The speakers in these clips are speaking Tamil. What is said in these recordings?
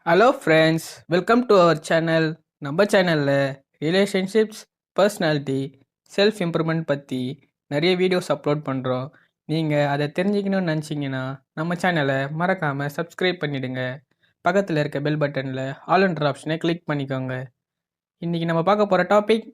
Hello friends, welcome to our channel. நம்ம சேனலில் ரிலேஷன்ஷிப்ஸ், பர்சனாலிட்டி, செல்ஃப் இம்ப்ரூவ்மெண்ட் பற்றி நிறைய வீடியோஸ் அப்லோட் பண்ணுறோம். நீங்கள் அதை தெரிஞ்சுக்கணும்னு நினச்சிங்கன்னா நம்ம சேனலை மறக்காமல் சப்ஸ்கிரைப் பண்ணிவிடுங்க. பக்கத்தில் இருக்க பெல் பட்டனில் ஆல்ன்ற ஆப்ஷனை கிளிக் பண்ணிக்கோங்க. இன்றைக்கி நம்ம பார்க்க போகிற topic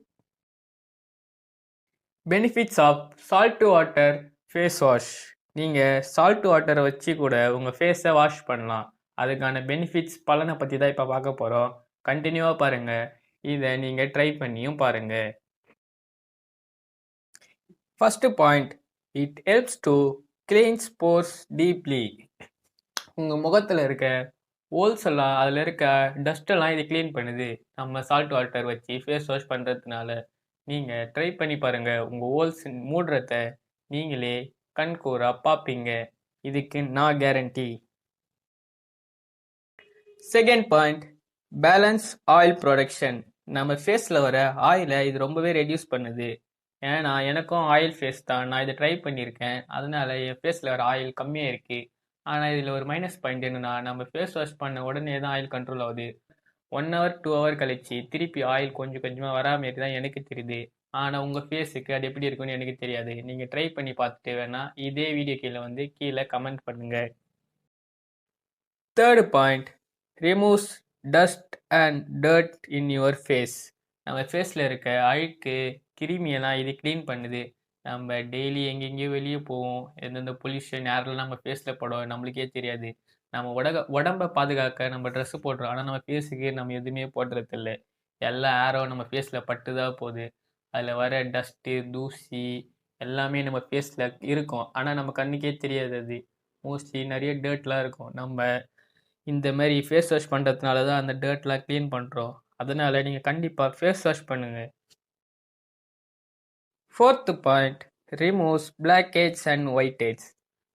benefits of salt water face wash. நீங்கள் சால்ட் வாட்டரை வச்சு கூட உங்கள் ஃபேஸை வாஷ் பண்ணலாம். அதுக்கான பெனிஃபிட்ஸ் பலனை பற்றி தான் இப்போ பார்க்க போகிறோம். கண்டினியூவாக பாருங்கள். இதை நீங்கள் ட்ரை பண்ணியும் பாருங்கள். First point, it helps to cleans force deeply. உங்கள் முகத்தில் இருக்க ஹோல்ஸ் எல்லாம், அதில் இருக்க டஸ்ட்டெல்லாம் இது க்ளீன் பண்ணுது. நம்ம சால்ட் வாட்டர் வச்சு ஃபேஸ் வாஷ் பண்ணுறதுனால நீங்கள் ட்ரை பண்ணி பாருங்கள். உங்கள் ஹோல்ஸ் மூடுறத நீங்களே கண்கூராக பார்ப்பீங்க. இதுக்கு நான் guarantee. Second point, balance oil production. நம்ம ஃபேஸில் வர ஆயிலை இது ரொம்பவே ரெடியூஸ் பண்ணுது. ஏன்னா எனக்கும் ஆயில் ஃபேஸ் தான், நான் இதை ட்ரை பண்ணியிருக்கேன். அதனால என் ஃபேஸில் வர ஆயில் கம்மியாக இருக்குது. ஆனால் இதில் ஒரு மைனஸ் பாயிண்ட் என்னென்னா, நம்ம ஃபேஸ் வாஷ் பண்ண உடனே தான் ஆயில் கண்ட்ரோல் ஆகுது. 1 hour 2 hour கழிச்சு திருப்பி ஆயில் கொஞ்சம் கொஞ்சமாக வராமாரி தான் எனக்கு தெரியுது. ஆனால் உங்கள் ஃபேஸுக்கு அது எப்படி இருக்குன்னு எனக்கு தெரியாது. நீங்கள் ட்ரை பண்ணி பார்த்துட்டு வேணா இதே வீடியோ கீழே கமெண்ட் பண்ணுங்கள். Third point, removes dust and dirt in your face. நம்ம ஃபேஸில் இருக்க அழுக்கு கிருமியெல்லாம் இது க்ளீன் பண்ணுது. நம்ம டெய்லி எங்கெங்கேயோ வெளியே போவோம், எந்தெந்த பொல்யூஷன் யாரெல்லாம் நம்ம ஃபேஸில் படும் நம்மளுக்கே தெரியாது. நம்ம உடம்பை பாதுகாக்க நம்ம ட்ரெஸ்ஸு போடுறோம், ஆனால் நம்ம ஃபேஸுக்கு நம்ம எதுவுமே போடுறதில்ல. எல்லா ஏரும் நம்ம ஃபேஸில் பட்டு தான் போகுது. அதில் வர டஸ்ட்டு தூசி எல்லாமே நம்ம ஃபேஸில் இருக்கும், ஆனால் நம்ம கண்ணுக்கே தெரியாது. அது மோஸ்ட்லி நிறைய டர்ட்லாம் இருக்கும். நம்ம இந்த மாதிரி ஃபேஸ் வாஷ் பண்ணுறதுனால தான் அந்த டர்ட்லாம் க்ளீன் பண்ணுறோம். அதனால் நீங்கள் கண்டிப்பாக ஃபேஸ் வாஷ் பண்ணுங்கள். Fourth point, removes blackheads and whiteheads.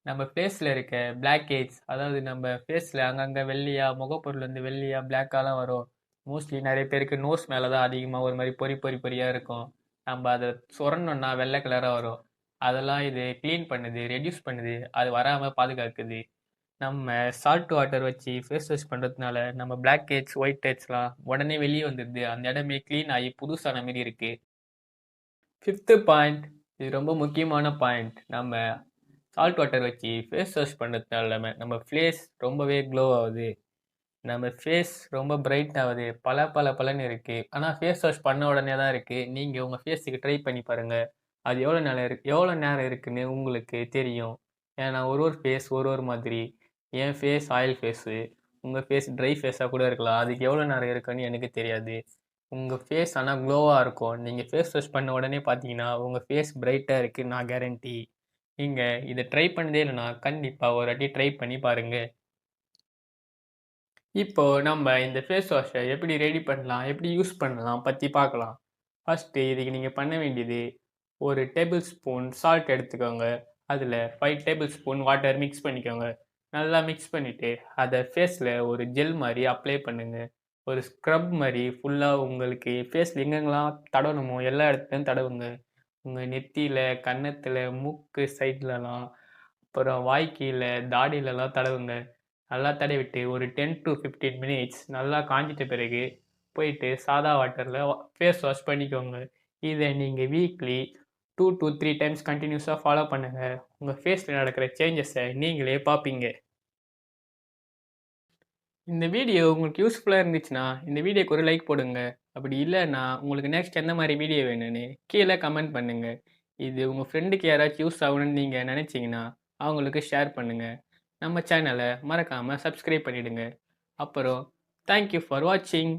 நம்ம ஃபேஸில் இருக்க பிளாக்ஹெட்ஸ், அதாவது நம்ம ஃபேஸில் அங்கங்கே வெள்ளையாக, முகப்பொருள் வந்து வெள்ளையாக பிளாக்காலாம் வரும். மோஸ்ட்லி நிறைய பேருக்கு நோஸ் மேலே தான் அதிகமாக ஒரு மாதிரி பொறியாக இருக்கும். நம்ம அதை சொரணுன்னா வெள்ளை கலராக வரும். அதெல்லாம் இது க்ளீன் பண்ணுது, ரெடியூஸ் பண்ணுது, அது வராமல் பாதுகாக்குது. நம்ம சால்ட் வாட்டர் வச்சு ஃபேஸ் வாஷ் பண்ணுறதுனால நம்ம பிளாக்ஹெட்ஸ் ஒயிட்ஹெட்ஸ்லாம் உடனே வெளியே வந்துடுது. அந்த இடமே க்ளீன் ஆகி புதுசான மாரி இருக்குது. ஃபிஃப்த்து பாயிண்ட், இது ரொம்ப முக்கியமான பாயிண்ட். நம்ம சால்ட் வாட்டர் வச்சு ஃபேஸ் வாஷ் பண்ணுறதுனால நம்ம ஃபேஸ் ரொம்பவே க்ளோ ஆகுது. நம்ம ஃபேஸ் ரொம்ப பிரைட் ஆகுது, பலன்னு இருக்குது. ஆனால் ஃபேஸ் வாஷ் பண்ண உடனே தான் இருக்குது. நீங்கள் உங்கள் ஃபேஸுக்கு ட்ரை பண்ணி பாருங்கள். அது எவ்வளோ நேரம் இருக்குன்னு உங்களுக்கு தெரியும். ஏன்னா ஒரு ஃபேஸ் ஒரு மாதிரி. என் ஃபேஸ் ஆயில் ஃபேஸு, உங்கள் ஃபேஸ் ட்ரை ஃபேஸாக கூட இருக்கலாம். அதுக்கு எவ்வளோ நேரம் இருக்குன்னு எனக்கு தெரியாது. உங்கள் ஃபேஸ் ஆனால் க்ளோவாக இருக்கும். நீங்கள் ஃபேஸ் வாஷ் பண்ண உடனே பார்த்தீங்கன்னா உங்கள் ஃபேஸ் பிரைட்டாக இருக்குது, நான் கேரண்டி. நீங்கள் இதை ட்ரை பண்ணதே இல்லைன்னா கண்டிப்பாக ஒரு வாட்டி ட்ரை பண்ணி பாருங்கள். இப்போது நம்ம இந்த ஃபேஸ் வாஷை எப்படி ரெடி பண்ணலாம், எப்படி யூஸ் பண்ணலாம் பற்றி பார்க்கலாம். ஃபஸ்ட்டு இதுக்கு நீங்கள் பண்ண வேண்டியது, ஒரு டேபிள் ஸ்பூன் சால்ட் எடுத்துக்கோங்க. அதில் 5 டேபிள் ஸ்பூன் வாட்டர் மிக்ஸ் பண்ணிக்கோங்க. நல்லா மிக்ஸ் பண்ணிவிட்டு அதை ஃபேஸில் ஒரு ஜெல் மாதிரி அப்ளை பண்ணுங்கள். ஒரு ஸ்க்ரப் மாதிரி ஃபுல்லாக உங்களுக்கு ஃபேஸில் எங்கெங்கெல்லாம் தடவணுமோ எல்லா இடத்துலையும் தடவுங்க. உங்கள் நெத்தியில், கன்னத்தில், மூக்கு சைட்லலாம், அப்புறம் வாய்க்கீழே, தாடியிலலாம் தடவுங்க. நல்லா தடவிட்டு ஒரு 10 to 15 மினிட்ஸ் நல்லா காஞ்சிட்ட பிறகு போயிட்டு சாதா வாட்டரில் ஃபேஸ் வாஷ் பண்ணிக்கோங்க. இதை நீங்கள் வீக்லி 2 to 3 டைம்ஸ் கண்டினியூஸாக ஃபாலோ பண்ணுங்கள். உங்கள் ஃபேஸில் நடக்கிற சேஞ்சஸை நீங்களே பார்ப்பீங்க. இந்த வீடியோ உங்களுக்கு யூஸ்ஃபுல்லாக இருந்துச்சுன்னா இந்த வீடியோக்கு ஒரு லைக் போடுங்க. அப்படி இல்லைன்னா உங்களுக்கு நெக்ஸ்ட் எந்த மாதிரி வீடியோ வேணும்னு கீழே கமெண்ட் பண்ணுங்கள். இது உங்கள் ஃப்ரெண்டுக்கு யாராச்சும் யூஸ் ஆகணும்னு நீங்கள் நினச்சிங்கன்னா அவங்களுக்கு ஷேர் பண்ணுங்கள். நம்ம சேனலை மறக்காமல் சப்ஸ்கிரைப் பண்ணிவிடுங்க. அப்புறம் தேங்க்யூ ஃபார் வாட்சிங்.